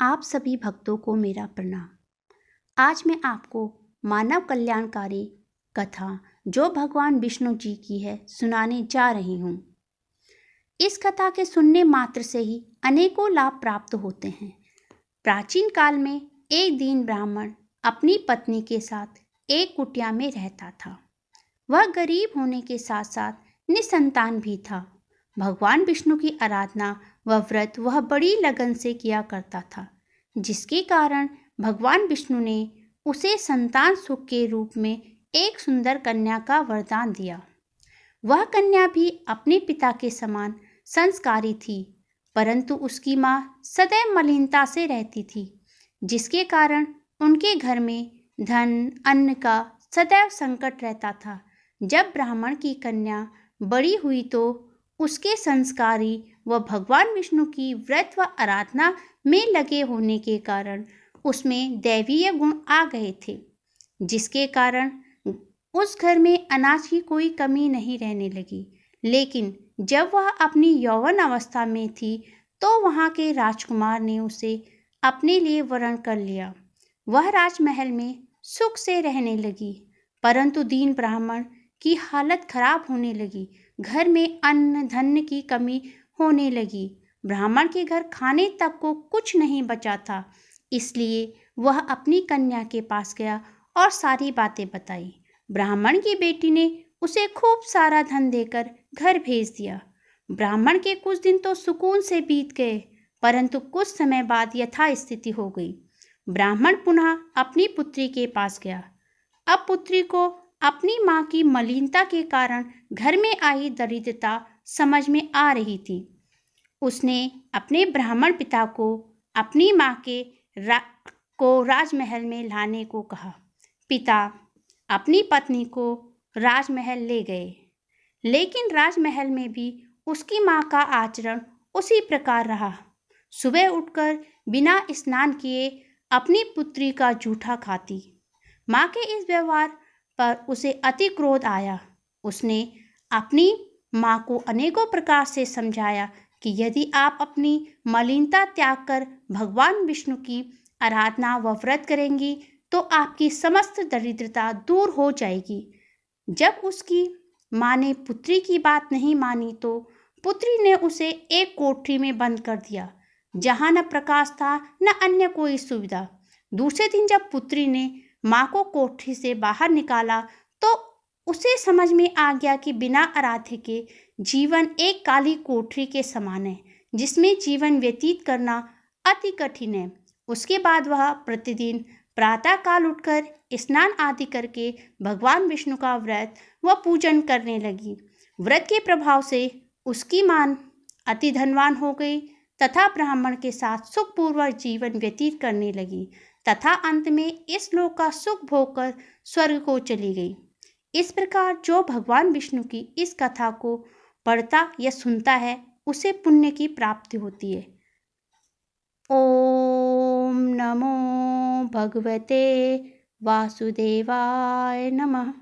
आप सभी भक्तों को मेरा प्रणाम। आज मैं आपको मानव कल्याणकारी कथा जो भगवान विष्णु जी की है सुनाने जा रही हूँ। इस कथा के सुनने मात्र से ही अनेकों लाभ प्राप्त होते हैं। प्राचीन काल में एक दीन ब्राह्मण अपनी पत्नी के साथ एक कुटिया में रहता था। वह गरीब होने के साथ साथ निसंतान भी था। भगवान विष्णु की आराधना व व्रत वह बड़ी लगन से किया करता था, जिसके कारण भगवान विष्णु ने उसे संतान सुख के रूप में एक सुंदर कन्या का वरदान दिया। वह कन्या भी अपने पिता के समान संस्कारी थी, परंतु उसकी माँ सदैव मलिनता से रहती थी, जिसके कारण उनके घर में धन अन्न का सदैव संकट रहता था। जब ब्राह्मण की कन्या बड़ी हुई तो उसके संस्कारी व भगवान विष्णु की व्रत व आराधना में लगे होने के कारण उसमें दैवीय गुण आ गए थे, जिसके कारण उस घर में अनाज की कोई कमी नहीं रहने लगी। लेकिन जब वह अपनी यौवन अवस्था में थी तो वहाँ के राजकुमार ने उसे अपने लिए वरण कर लिया। वह राजमहल में सुख से रहने लगी, परंतु दीन ब्राह्मण की हालत खराब होने लगी। घर में अन्न धन की कमी होने लगी। ब्राह्मण के घर खाने तक को कुछ नहीं बचा था। इसलिए वह अपनी कन्या के पास गया और सारी बातें बताई। ब्राह्मण की बेटी ने उसे खूब सारा धन देकर घर भेज दिया। ब्राह्मण के कुछ दिन तो सुकून से बीत गए, परंतु कुछ समय बाद यथास्थिति हो गई। ब्राह्मण पुनः अपनी पुत्री के पास गया। अब पुत्री को अपनी माँ की मलिनता के कारण घर में आई दरिद्रता समझ में आ रही थी। उसने अपने ब्राह्मण पिता को अपनी माँ को राजमहल में लाने को कहा। पिता अपनी पत्नी को राजमहल ले गए, लेकिन राजमहल में भी उसकी माँ का आचरण उसी प्रकार रहा। सुबह उठकर बिना स्नान किए अपनी पुत्री का जूठा खाती। माँ के इस व्यवहार पर उसे अति क्रोध आया। उसने अपनी माँ को अनेकों प्रकार से समझाया कि यदि आप अपनी मलिनता त्याग कर भगवान विष्णु की आराधना व व्रत करेंगी तो आपकी समस्त दरिद्रता दूर हो जाएगी। जब उसकी माँ ने पुत्री की बात नहीं मानी तो पुत्री ने उसे एक कोठरी में बंद कर दिया, जहाँ न प्रकाश था न अन्य कोई सुविधा। दूसरे दिन जब पुत्री ने माँ को कोठरी से बाहर निकाला तो उसे समझ में आ गया कि बिना आराध्य के जीवन एक काली कोठरी के समान है, जिसमें जीवन व्यतीत करना अति कठिन है। उसके बाद वह प्रतिदिन प्रातः काल उठकर स्नान आदि करके भगवान विष्णु का व्रत व पूजन करने लगी। व्रत के प्रभाव से उसकी मां अति धनवान हो गई तथा ब्राह्मण के साथ सुखपूर्वक जीवन व्यतीत करने लगी तथा अंत में इस लोक का सुख भोग कर स्वर्ग को चली गई। इस प्रकार जो भगवान विष्णु की इस कथा को पढ़ता या सुनता है उसे पुण्य की प्राप्ति होती है। ओम नमो भगवते वासुदेवाय नमः।